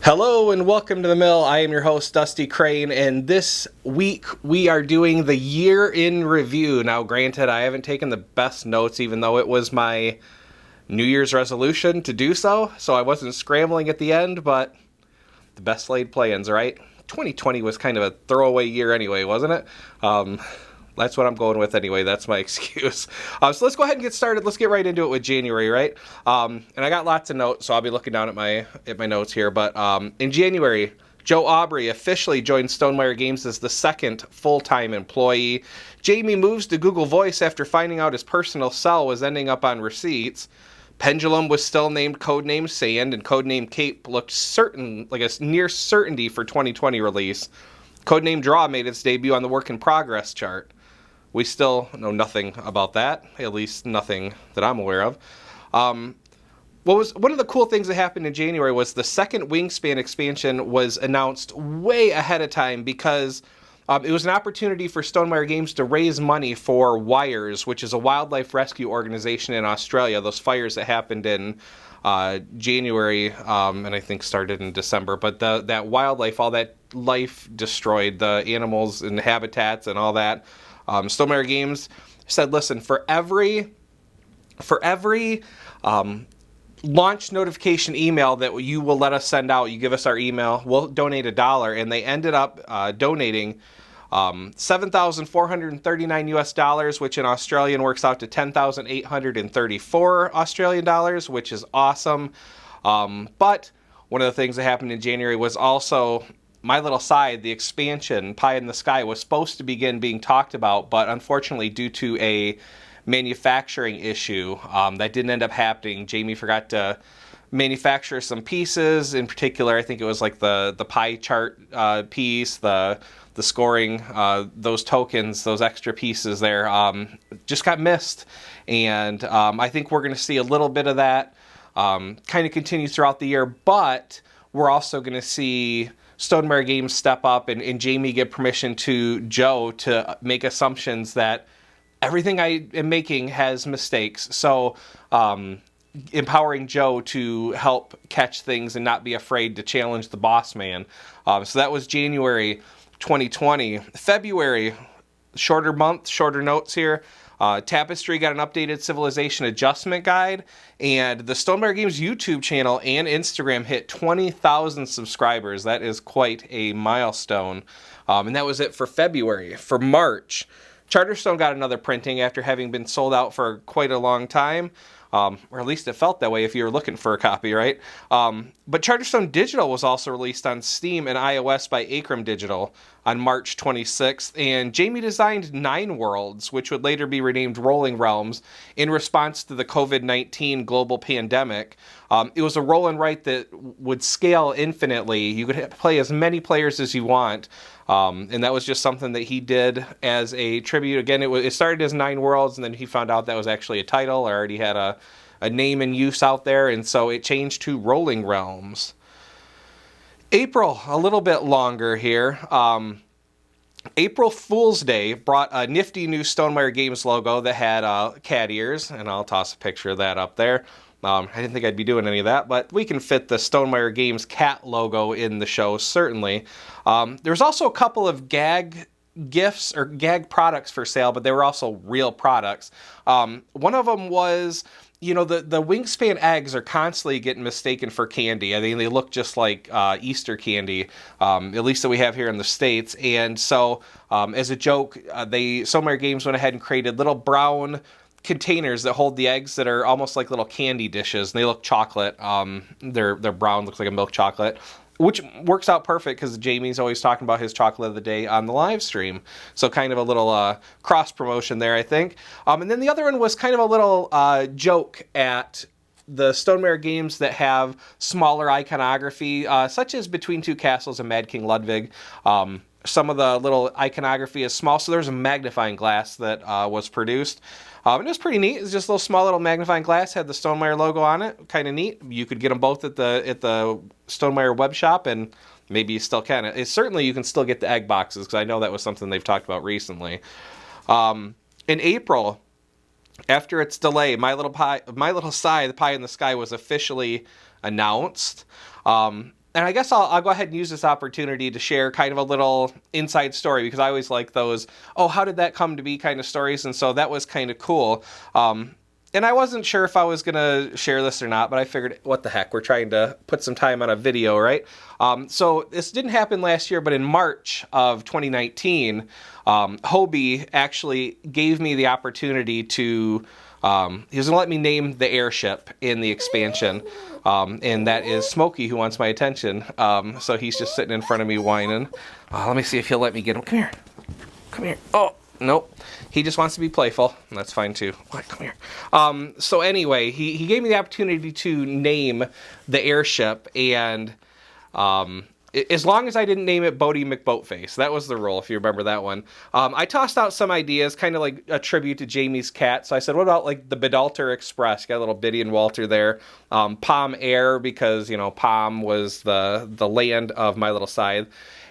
Hello and welcome to the mill. I am your host, Dusty Crane, and this week we are doing the year in review. Now, granted, I haven't taken the best notes, even though it was my New Year's resolution to do so I wasn't scrambling at the end, but the best laid plans, right? 2020 was kind of a throwaway year anyway, wasn't it? That's what I'm going with anyway. That's my excuse. So let's go ahead and get started. Let's get right into it with January, right? And I got lots of notes, so I'll be looking down at my notes here. But in January, Joe Aubrey officially joined Stonemaier Games as the second full-time employee. Jamie moves to Google Voice after finding out his personal cell was ending up on receipts. Pendulum was still named Codename Sand, and Codename Cape looked certain, like a near certainty for 2020 release. Codename Draw made its debut on the Work in Progress chart. We still know nothing about that, at least nothing that I'm aware of. One of the cool things that happened in January was the second Wingspan expansion was announced way ahead of time because it was an opportunity for Stonemaier Games to raise money for WIRES, which is a wildlife rescue organization in Australia. Those fires that happened in January and I think started in December, but that wildlife, all that life destroyed, the animals and habitats and all that. Stonemaier Games said, listen, for every launch notification email that you will let us send out, you give us our email, we'll donate $1. And they ended up donating $7,439 US, which in Australian works out to 10,834 Australian dollars, which is awesome. But one of the things that happened in January was also My Little Side, the expansion, Pie in the Sky, was supposed to begin being talked about, but unfortunately due to a manufacturing issue, that didn't end up happening. Jamie forgot to manufacture some pieces. In particular, I think it was like the pie chart piece, the scoring, those tokens, those extra pieces there, just got missed. And I think we're going to see a little bit of that kind of continue throughout the year, but we're also going to see Stonemaier Games step up and Jamie give permission to Joe to make assumptions that everything I am making has mistakes. So empowering Joe to help catch things and not be afraid to challenge the boss man. So that was January 2020. February, shorter month, shorter notes here. Tapestry got an updated Civilization adjustment guide, and the Stonemaier Games YouTube channel and Instagram hit 20,000 subscribers. That is quite a milestone. And that was it for February. For March, Charterstone got another printing after having been sold out for quite a long time. Or at least it felt that way if you were looking for a copy, right? But Charterstone Digital was also released on Steam and iOS by Acram Digital on March 26th, and Jamie designed 9 Worlds, which would later be renamed Rolling Realms, in response to the COVID-19 global pandemic. It was a roll and write that would scale infinitely. You could play as many players as you want, and that was just something that he did as a tribute. Again, it started as 9 Worlds, and then he found out that was actually a title, or already had a name in use out there, and so it changed to Rolling Realms. April, a little bit longer here. April Fool's Day brought a nifty new Stonemaier Games logo that had cat ears, and I'll toss a picture of that up there. I didn't think I'd be doing any of that, but we can fit the Stonemaier Games cat logo in the show, certainly. There's also a couple of gag gifts or gag products for sale, but they were also real products. One of them was, the Wingspan eggs are constantly getting mistaken for candy. I mean, they look just like Easter candy, at least that we have here in the States. And so, as a joke, Stonemaier Games went ahead and created little brown containers that hold the eggs that are almost like little candy dishes, and they look chocolate. They're brown, looks like a milk chocolate, which works out perfect because Jamie's always talking about his chocolate of the day on the live stream. So kind of a little cross promotion there, I think. And then the other one was kind of a little joke at the Stonemaier Games that have smaller iconography, such as Between Two Castles and Mad King Ludwig. Some of the little iconography is small, so there's a magnifying glass that was produced. And it was pretty neat. It's just a little small little magnifying glass, had the Stonemaier logo on it. Kind of neat. You could get them both at the Stonemaier web shop, and maybe you still can. Certainly you can still get the egg boxes, because I know that was something they've talked about recently. In April, after its delay, My Little Side, the Pie in the Sky, was officially announced. I guess I'll go ahead and use this opportunity to share kind of a little inside story, because I always like those, oh, how did that come to be kind of stories, and so that was kind of cool. And I wasn't sure if I was going to share this or not, but I figured, what the heck, we're trying to put some time on a video, right? So this didn't happen last year, but in March of 2019, Hobie actually gave me the opportunity to, he was going to let me name the airship in the expansion, and that is Smokey, who wants my attention. So he's just sitting in front of me whining. Let me see if he'll let me get him. Come here. Come here. Oh, nope. He just wants to be playful. That's fine too. What? Come here. So anyway, he gave me the opportunity to name the airship, and as long as I didn't name it Bodie McBoatface. That was the rule, if you remember that one. I tossed out some ideas, kind of like a tribute to Jamie's cat. So I said, what about like the Bedalter Express? Got a little Biddy and Walter there. Palm Air, because, you know, Palm was the land of My Little Scythe.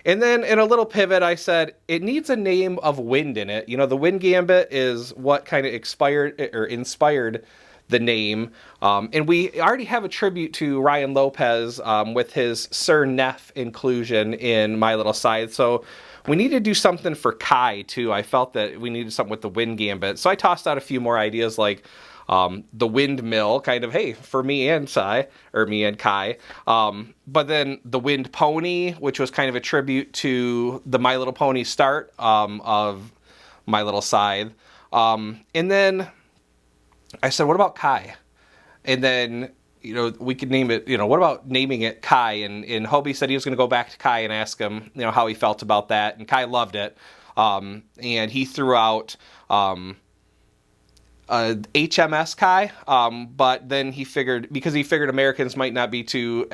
And then in a little pivot, I said, it needs a name of wind in it. You know, the Wind Gambit is what kind of inspired the name. And we already have a tribute to Ryan Lopez with his Sir Neff inclusion in My Little Scythe. So we need to do something for Kai, too. I felt that we needed something with the Wind Gambit. So I tossed out a few more ideas, like the windmill, kind of, hey, for me and Kai. But then the Wind Pony, which was kind of a tribute to the My Little Pony start of My Little Scythe. And then I said, what about Kai? And then, you know, we could name it, you know, what about naming it Kai? And Hobie said he was going to go back to Kai and ask him, you know, how he felt about that. And Kai loved it. And he threw out HMS Kai, but then he figured Americans might not be too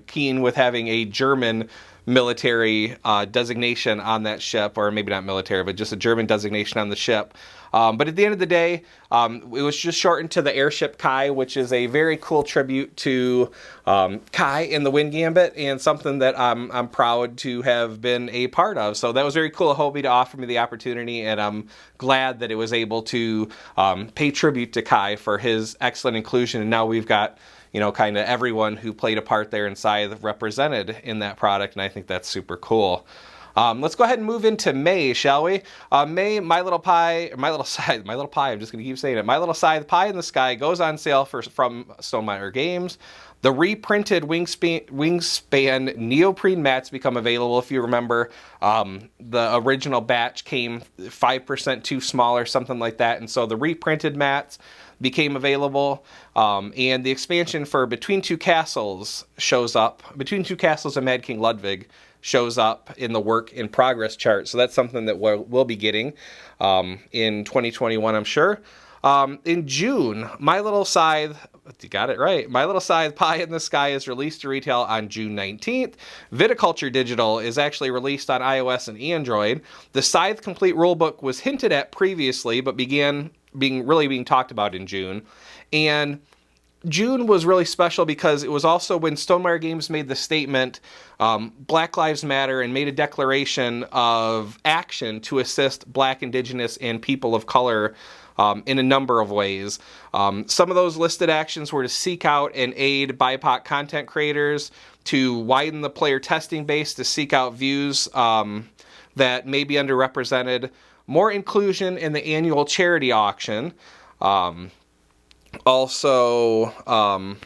keen with having a German military designation on that ship, or maybe not military, but just a German designation on the ship. But at the end of the day, it was just shortened to the airship Kai, which is a very cool tribute to Kai in the Wind Gambit, and something that I'm proud to have been a part of. So that was very cool of Hobie to offer me the opportunity, and I'm glad that it was able to pay tribute to Kai for his excellent inclusion. And now we've got, you know, kind of everyone who played a part there in Scythe represented in that product, and I think that's super cool. Let's go ahead and move into May, shall we? May, My Little Scythe, I'm just going to keep saying it. My Little Scythe Pie in the Sky goes on sale from Stonemaier Games. The reprinted Wingspan neoprene mats become available. If you remember, the original batch came 5% too small or something like that, and so the reprinted mats became available, and the expansion for Between Two Castles shows up. Between Two Castles and Mad King Ludwig shows up in the work in progress chart, so that's something that we'll be getting in 2021, I'm sure. In June, My Little Scythe, you got it right, My Little Scythe Pie in the Sky is released to retail on June 19th. Viticulture Digital is actually released on iOS and Android. The Scythe Complete Rulebook was hinted at previously, but began being talked about in June. And June was really special because it was also when Stonemaier Games made the statement, Black Lives Matter, and made a declaration of action to assist Black, Indigenous, and people of color in a number of ways. Some of those listed actions were to seek out and aid BIPOC content creators, to widen the player testing base, to seek out views that may be underrepresented, more inclusion in the annual charity auction. Also, a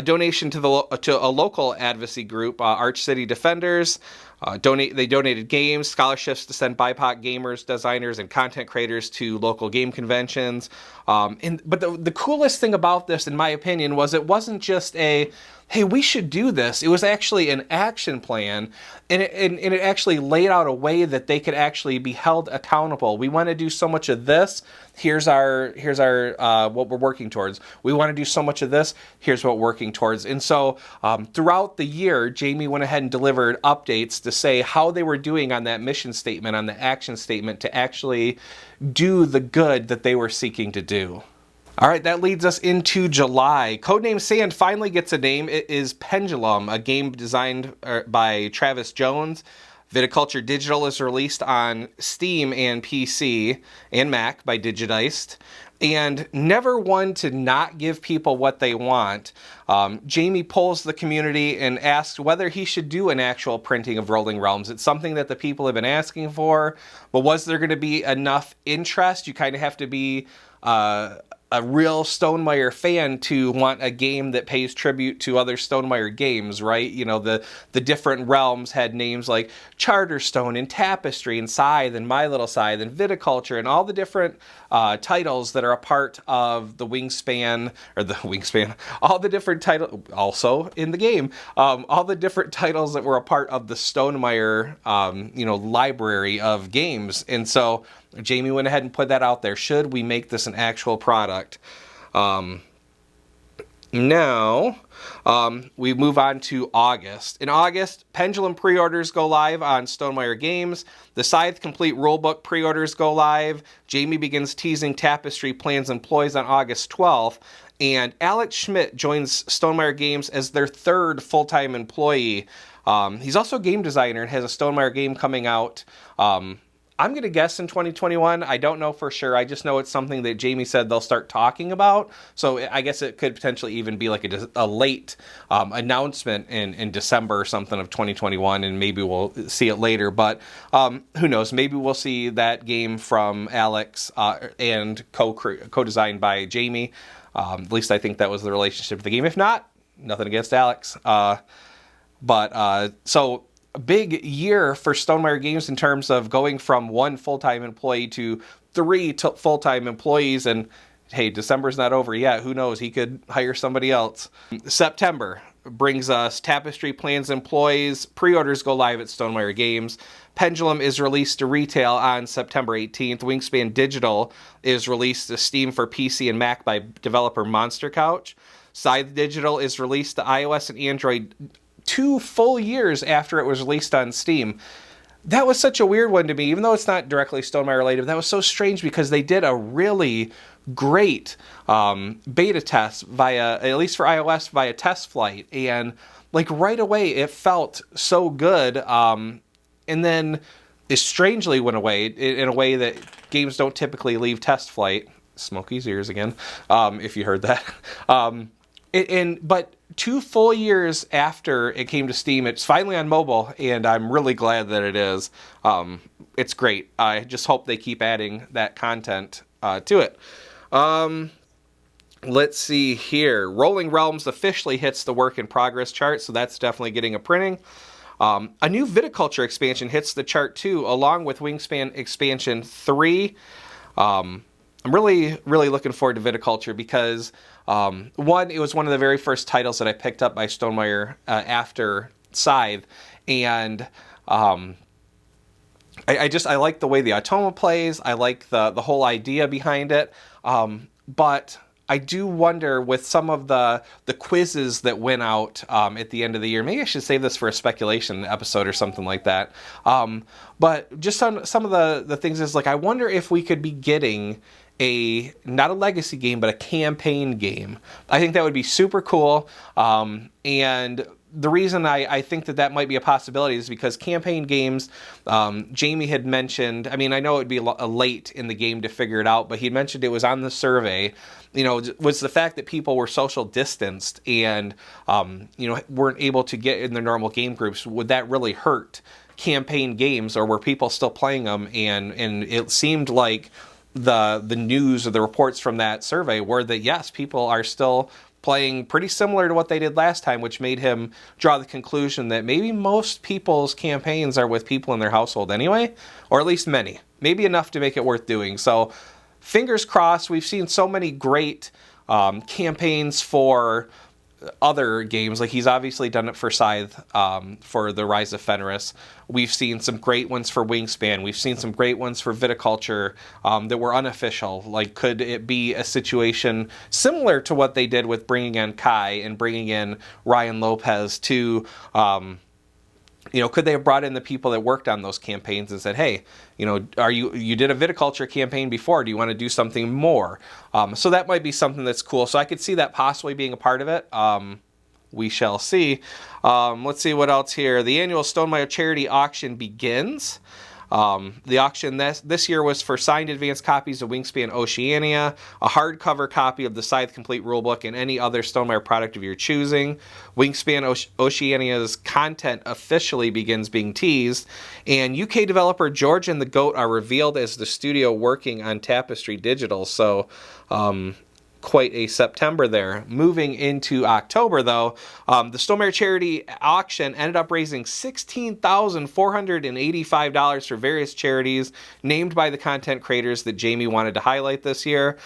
donation to a local advocacy group, Arch City Defenders. They donated games, scholarships to send BIPOC gamers, designers, and content creators to local game conventions. But the coolest thing about this, in my opinion, was it wasn't just a, hey, we should do this. It was actually an action plan, and it actually laid out a way that they could actually be held accountable. We want to do so much of this. Here's our what we're working towards. We want to do so much of this. Here's what we're working towards. And so throughout the year, Jamie went ahead and delivered updates to say how they were doing on that mission statement, on the action statement, to actually do the good that they were seeking to do. All right, that leads us into July. Codename Sand finally gets a name. It is Pendulum, a game designed by Travis Jones. Viticulture Digital is released on Steam and PC and Mac by Digidiced. and never one to not give people what they want, Jamie polls the community and asks whether he should do an actual printing of Rolling Realms. It's something that the people have been asking for, but was there going to be enough interest? You kind of have to be a real Stonemaier fan to want a game that pays tribute to other Stonemaier games, right? You know, the different realms had names like Charterstone and Tapestry and Scythe and My Little Scythe and Viticulture and all the different titles that are a part of the Wingspan, all the different titles, also in the game, all the different titles that were a part of the Stonemaier, library of games. And so Jamie went ahead and put that out there. Should we make this an actual product? Now, we move on to August. In August, Pendulum pre-orders go live on Stonemaier Games. The Scythe Complete Rulebook pre-orders go live. Jamie begins teasing Tapestry plans and ploys on August 12th. And Alex Schmidt joins Stonemaier Games as their third full-time employee. He's also a game designer and has a Stonemaier game coming out. I'm going to guess in 2021. I don't know for sure. I just know it's something that Jamie said they'll start talking about. So I guess it could potentially even be like a late announcement in December or something of 2021, and maybe we'll see it later. But who knows? Maybe we'll see that game from Alex and co-designed by Jamie. At least I think that was the relationship of the game. If not, nothing against Alex. So a big year for Stonemaier Games in terms of going from one full-time employee to three full-time employees. And hey, December's not over yet. Who knows? He could hire somebody else. September brings us Tapestry plans employees. Pre-orders go live at Stonemaier Games. Pendulum is released to retail on September 18th. Wingspan Digital is released to Steam for PC and Mac by developer Monster Couch. Scythe Digital is released to iOS and Android 2 full years after it was released on Steam. That was such a weird one to me, even though it's not directly Stonemaier related. That was so strange because they did a really great beta test via, at least for iOS, via test flight. And like right away, it felt so good. And then it strangely went away in a way that games don't typically leave test flight. Smokey's ears again, if you heard that. But 2 full years after it came to Steam, it's finally on mobile, and I'm really glad that it is. It's great. I just hope they keep adding that content to it. Let's see here. Rolling Realms officially hits the work in progress chart, so that's definitely getting a printing. A new Viticulture expansion hits the chart too, along with Wingspan Expansion 3. I'm really looking forward to Viticulture because, one, it was one of the very first titles that I picked up by Stonemaier after Scythe, and I like the way the automa plays. I like the whole idea behind it, but I do wonder with some of the quizzes that went out at the end of the year. Maybe I should save this for a speculation episode or something like that. But just some of the things is like, I wonder if we could be getting not a legacy game, but a campaign game. I think that would be super cool. And the reason I think that might be a possibility is because campaign games, Jamie had mentioned, I mean, I know it would be late in the game to figure it out, but he mentioned it was on the survey, was the fact that people were social distanced and, weren't able to get in their normal game groups. Would that really hurt campaign games, or were people still playing them? And it seemed like the news or the reports from that survey were that, yes, people are still playing pretty similar to what they did last time, which made him draw the conclusion that maybe most people's campaigns are with people in their household anyway, or at least many, maybe enough to make it worth doing. So fingers crossed. We've seen so many great campaigns for other games. Like, he's obviously done it for Scythe, for the Rise of Fenris. We've seen some great ones for Wingspan. We've seen some great ones for Viticulture that were unofficial. Like, could it be a situation similar to what they did with bringing in Kai and bringing in Ryan Lopez to, could they have brought in the people that worked on those campaigns and said, hey, you did a Viticulture campaign before, do you want to do something more? So that might be something that's cool. So I could see that possibly being a part of it. We shall see. Let's see what else here. The annual Stonemaier charity auction begins. The auction this year was for signed advanced copies of Wingspan Oceania, a hardcover copy of the Scythe Complete Rulebook, and any other Stonemaier product of your choosing. Wingspan Oceania's content officially begins being teased, and UK developer George and the Goat are revealed as the studio working on Tapestry Digital. So, quite a September there. Moving into October, though, the Stonemaier charity auction ended up raising $16,485 for various charities named by the content creators that Jamie wanted to highlight this year.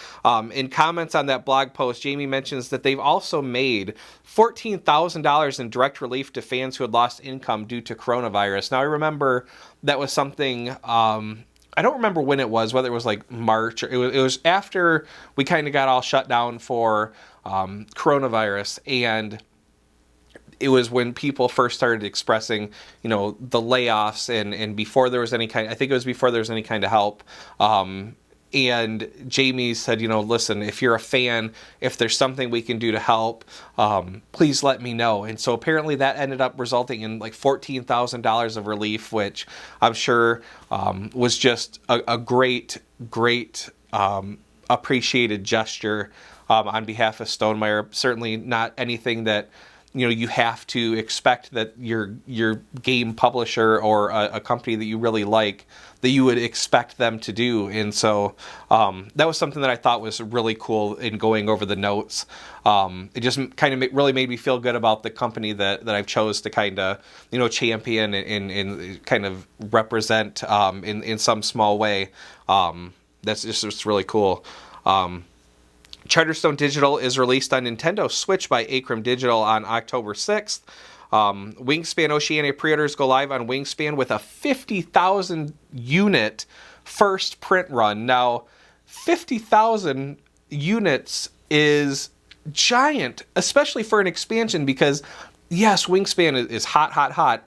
In comments on that blog post, Jamie mentions that they've also made $14,000 in direct relief to fans who had lost income due to coronavirus. Now, I remember that was something... I don't remember when it was, whether it was like March or it was after we kind of got all shut down for coronavirus, and it was when people first started expressing, the layoffs and before there was any kind, I think it was before there was any kind of help. And Jamie said, listen, if you're a fan, if there's something we can do to help, please let me know. And so apparently that ended up resulting in like $14,000 of relief, which I'm sure was just a great appreciated gesture on behalf of Stonemaier. Certainly not anything that you have to expect that your game publisher or a company that you really like, that you would expect them to do. And so that was something that I thought was really cool in going over the notes. It just kind of really made me feel good about the company that I've chose to kind of, champion and kind of represent in some small way. That's just really cool. Charterstone Digital is released on Nintendo Switch by Acrim Digital on October 6th. Wingspan Oceania pre-orders go live on Wingspan with a 50,000 unit first print run. Now, 50,000 units is giant, especially for an expansion, because yes, Wingspan is hot,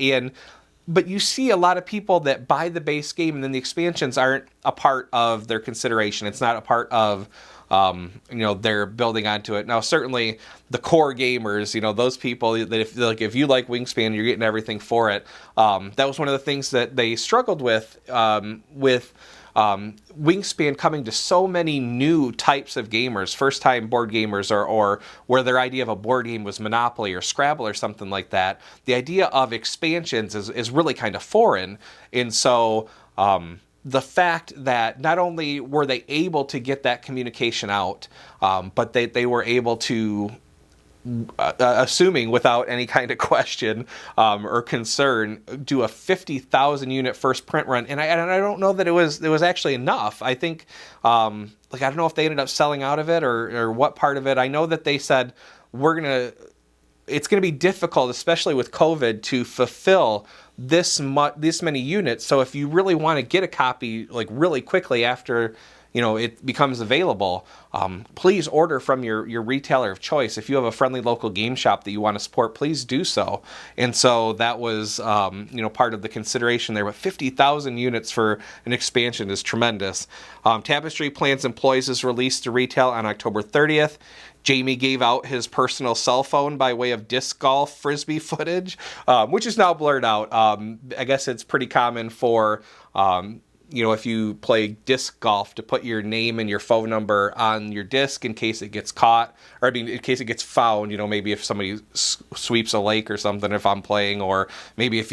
but you see a lot of people that buy the base game and then the expansions aren't a part of their consideration. It's not a part of they're building onto it. Now, certainly the core gamers, those people that if you like Wingspan, you're getting everything for it. That was one of the things that they struggled with Wingspan coming to so many new types of gamers, first-time board gamers, or where their idea of a board game was Monopoly or Scrabble or something like that. The idea of expansions is really kind of foreign, and so the fact that not only were they able to get that communication out, but they were able to, assuming without any kind of question or concern, do a 50,000 unit first print run. And I don't know that it was actually enough. I think, I don't know if they ended up selling out of it or what part of it. I know that they said it's going to be difficult, especially with COVID, to fulfill this many units. So if you really want to get a copy really quickly after it becomes available, please order from your retailer of choice. If you have a friendly local game shop that you want to support, please do so. And so that was part of the consideration there. But 50,000 units for an expansion is tremendous. Tapestry plans employees is released to retail on October 30th. Jamie gave out his personal cell phone by way of disc golf frisbee footage, which is now blurred out. I guess it's pretty common for if you play disc golf, to put your name and your phone number on your disc in case it gets caught, or in case it gets found, maybe if somebody sweeps a lake or something if I'm playing, or maybe if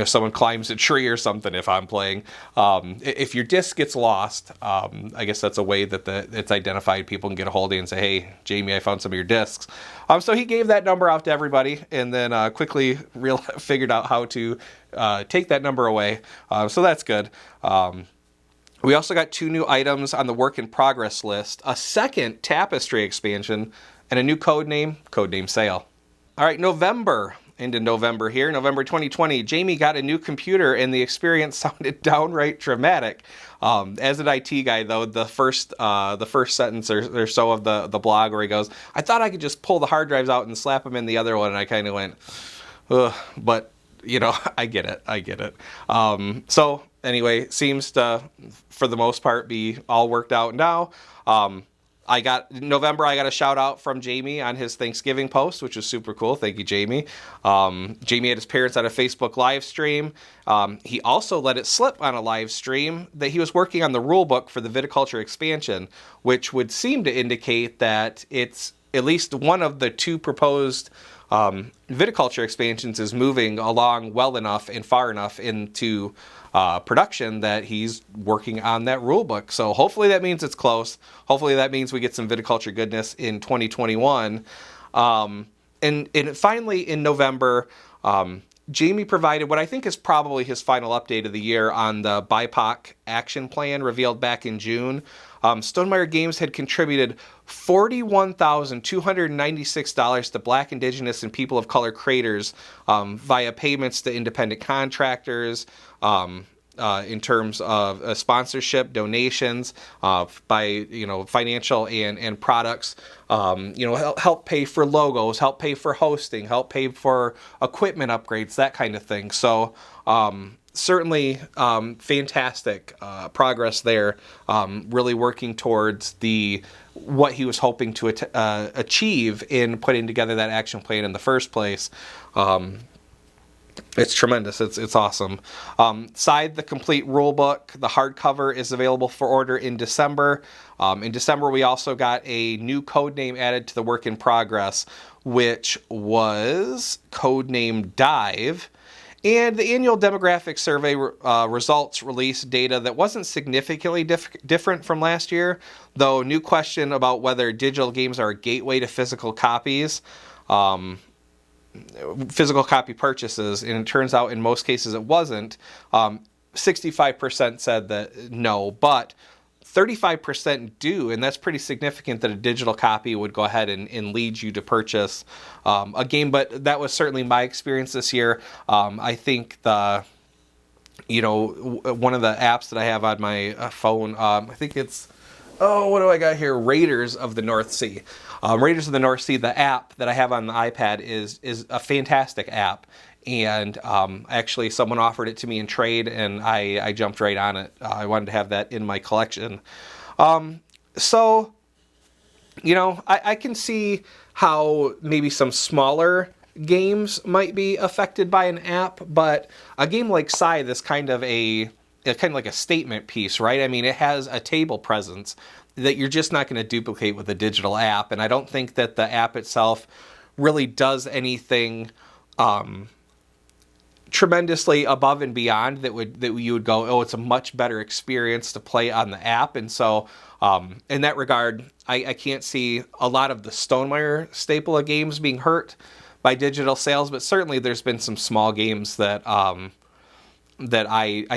someone climbs a tree or something if I'm playing. If your disc gets lost, I guess that's a way that it's identified. People can get a hold of you and say, hey, Jamie, I found some of your discs. So he gave that number out to everybody, and then quickly figured out how to take that number away. So that's good. We also got 2 new items on the work in progress list, a second Tapestry expansion, and a new codename sale. All right, November 2020, Jamie got a new computer and the experience sounded downright dramatic. As an IT guy, though, the first sentence or so of the blog where he goes, I thought I could just pull the hard drives out and slap them in the other one, and I kind of went, ugh, but I get it. So anyway, seems to, for the most part, be all worked out now. in November, I got a shout out from Jamie on his Thanksgiving post, which was super cool. Thank you, Jamie. Jamie had his parents at a Facebook live stream. He also let it slip on a live stream that he was working on the rule book for the viticulture expansion, which would seem to indicate that it's at least one of the 2 proposed viticulture expansions is moving along well enough and far enough into production that he's working on that rule book. So hopefully that means it's close. Hopefully that means we get some viticulture goodness in 2021. And finally in November, Jamie provided what I think is probably his final update of the year on the BIPOC action plan revealed back in June. Stonemaier Games had contributed $41,296 to Black, Indigenous, and people of color creators via payments to independent contractors, in terms of sponsorship, donations, by financial and products, help pay for logos, help pay for hosting, help pay for equipment upgrades, that kind of thing. So certainly fantastic progress there, really working towards what he was hoping to achieve in putting together that action plan in the first place. It's tremendous. It's awesome. Scythe, the complete rule book, the hardcover is available for order in December. In December, we also got a new code name added to the work in progress, which was codename Dive. And the annual demographic survey results released data that wasn't significantly different from last year, though new question about whether digital games are a gateway to physical copies. Physical copy purchases, and it turns out in most cases it wasn't. 65% said that no, but 35% do, and that's pretty significant that a digital copy would go ahead and lead you to purchase a game. But that was certainly my experience this year. I think one of the apps that I have on my phone, I think it's, what do I got here? Raiders of the North Sea. Raiders of the North Sea, the app that I have on the iPad is a fantastic app. And actually someone offered it to me in trade, and I jumped right on it. I wanted to have that in my collection. So, I can see how maybe some smaller games might be affected by an app, but a game like Scythe is kind of like a statement piece, right? I mean, it has a table presence that you're just not going to duplicate with a digital app, and I don't think that the app itself really does anything tremendously above and beyond that you would go, oh, it's a much better experience to play on the app. And so in that regard, I can't see a lot of the Stonemaier staple of games being hurt by digital sales, but certainly there's been some small games that I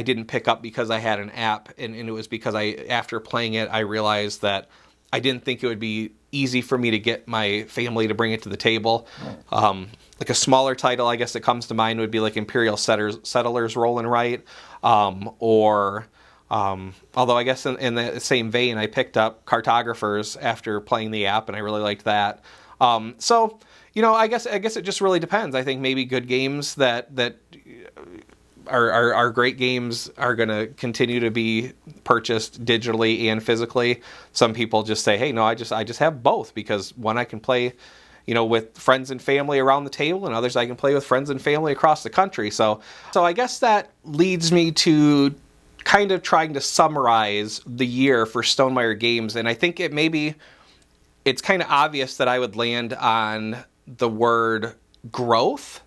didn't pick up because I had an app, and it was because after playing it, I realized that I didn't think it would be easy for me to get my family to bring it to the table. Like a smaller title, I guess that comes to mind would be like Imperial Settlers Roll and Write, although I guess in the same vein, I picked up Cartographers after playing the app, and I really liked that. So, I guess it just really depends. I think maybe good games that are great games are going to continue to be purchased digitally and physically. Some people just say, hey, no, I just have both, because one I can play, with friends and family around the table, and others I can play with friends and family across the country. So I guess that leads me to kind of trying to summarize the year for Stonemaier Games, and I think it's kind of obvious that I would land on the word growth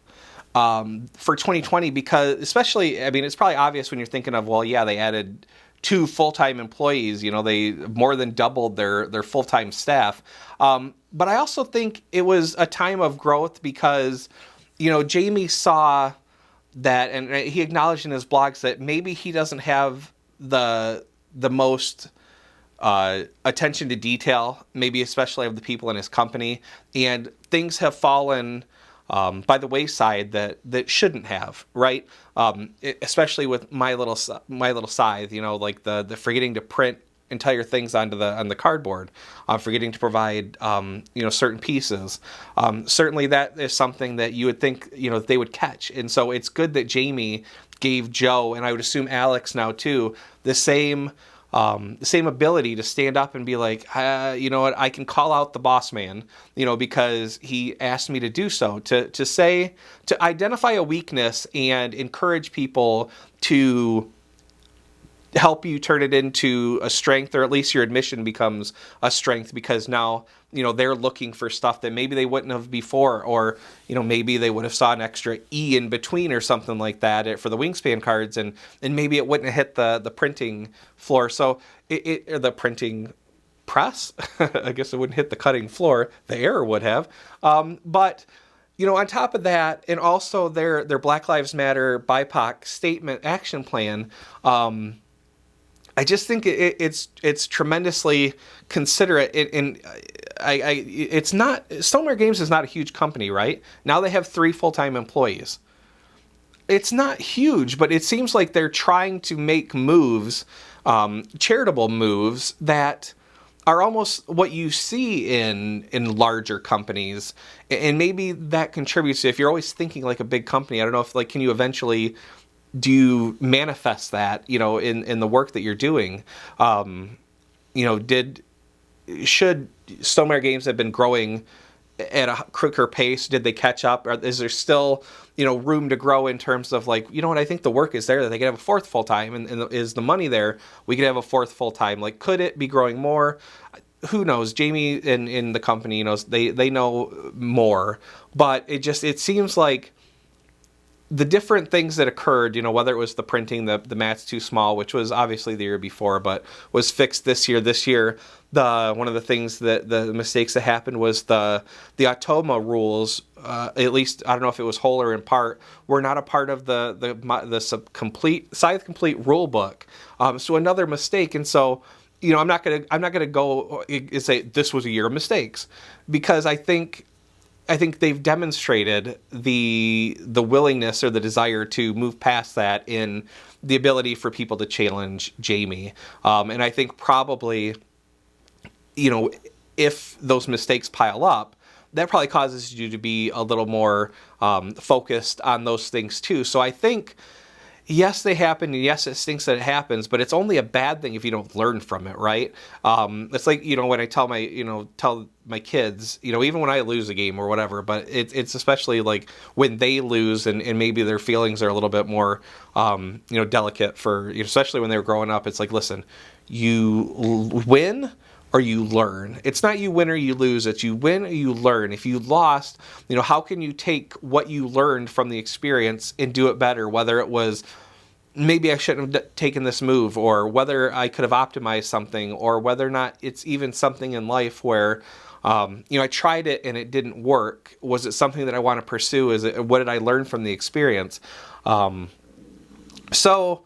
for 2020, because especially, it's probably obvious when you're thinking of, well, yeah, they added 2 full-time employees, they more than doubled their full-time staff. But I also think it was a time of growth because, Jamie saw that, and he acknowledged in his blogs that maybe he doesn't have the most attention to detail, maybe especially of the people in his company, and things have fallen by the wayside that shouldn't have, right? Especially with my little Scythe, like the forgetting to print entire things on the cardboard, forgetting to provide certain pieces. Certainly that is something that you would think they would catch, and so it's good that Jamie gave Joe, and I would assume Alex now too, the same the same ability to stand up and be like, you know what, I can call out the boss man, you know, because he asked me to do so, to identify a weakness and encourage people to help you turn it into a strength, or at least your admission becomes a strength, because now, you know, they're looking for stuff that maybe they wouldn't have before, or, you know, maybe they would have saw an extra E in between or something like that for the wingspan cards, and maybe it wouldn't have hit the printing floor. So or the printing press, I guess it wouldn't hit the cutting floor. The error would have. But you know, on top of that, and also their Black Lives Matter BIPOC statement action plan, I just think it's tremendously considerate, and it's not, Stonemaier Games is not a huge company, right? Now they have 3 full-time employees. It's not huge, but it seems like they're trying to make moves, charitable moves that are almost what you see in larger companies, and maybe that contributes to, if you're always thinking like a big company, I don't know if, like, can you eventually do you manifest that, you know, in the work that you're doing? You know, should Stonemaier Games have been growing at a quicker pace? Did they catch up? Or is there still, you know, room to grow in terms of, like, you know what, I think the work is there that they could have a 4th full time, and is the money there? We could have a 4th full time. Like, could it be growing more? Who knows? Jamie in the company, you know, they know more, but it seems like the different things that occurred, you know, whether it was the printing, the mat's too small, which was obviously the year before, but was fixed this year. This year, one of the things that the mistakes that happened was the Automa rules, at least, I don't know if it was whole or in part, were not a part of the Scythe Complete rule book. So another mistake. And so, you know, I'm not gonna go and say this was a year of mistakes, because I think they've demonstrated the willingness or the desire to move past that in the ability for people to challenge Jamie. And I think probably, you know, if those mistakes pile up, that probably causes you to be a little more focused on those things too. So I think, yes, they happen, and yes, it stinks that it happens, but it's only a bad thing if you don't learn from it, right? It's like, you know, when I tell my kids, you know, even when I lose a game or whatever, but it's especially like when they lose, and maybe their feelings are a little bit more, you know, delicate for, you know, especially when they were growing up. It's like, listen, you win or you learn. It's not you win or you lose. It's you win or you learn. If you lost, you know, how can you take what you learned from the experience and do it better? Whether it was, maybe I shouldn't have taken this move, or whether I could have optimized something, or whether or not it's even something in life where, you know, I tried it and it didn't work. Was it something that I want to pursue? What did I learn from the experience? So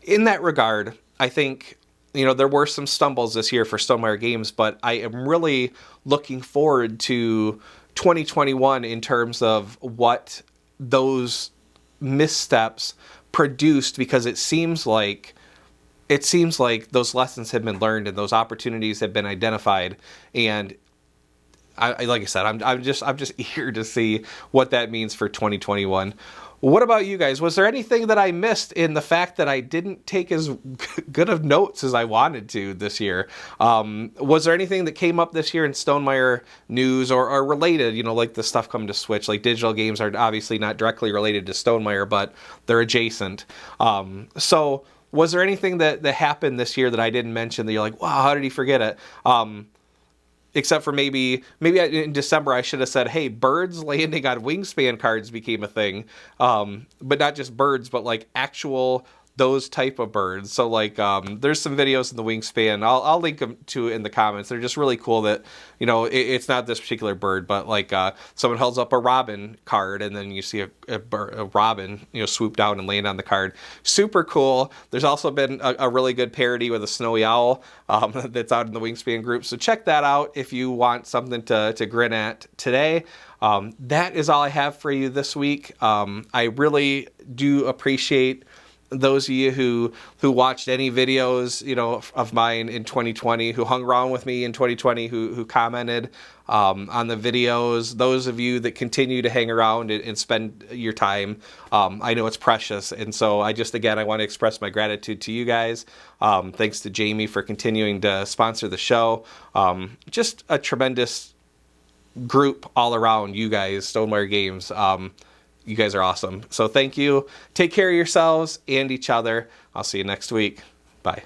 in that regard, I think, you know, there were some stumbles this year for Stonemaier Games, but I am really looking forward to 2021 in terms of what those missteps produced, because it seems like those lessons have been learned and those opportunities have been identified. And like I said, I'm just eager to see what that means for 2021. What about you guys? Was there anything that I missed in the fact that I didn't take as good of notes as I wanted to this year? Was there anything that came up this year in Stonemaier news or related, you know, like the stuff coming to Switch? Like, digital games are obviously not directly related to Stonemaier, but they're adjacent. So was there anything that happened this year that I didn't mention that you're like, wow, how did he forget it? Except for maybe in December I should have said, hey, birds landing on wingspan cards became a thing. But not just birds, but like actual those type of birds. So like there's some videos in the wingspan. I'll link them to in the comments. They're just really cool that, you know, it's not this particular bird, but like someone holds up a robin card and then you see a robin, you know, swoop down and land on the card. Super cool. There's also been a really good parody with a snowy owl that's out in the wingspan group. So check that out if you want something to grin at today. That is all I have for you this week. I really do appreciate those of you who watched any videos, you know, of mine in 2020, who hung around with me in 2020, who commented on the videos, those of you that continue to hang around and spend your time. I know it's precious, and so I want to express my gratitude to you guys. Thanks to Jamie for continuing to sponsor the show. Just a tremendous group all around, you guys, Stonemaier Games. You guys are awesome. So thank you. Take care of yourselves and each other. I'll see you next week. Bye.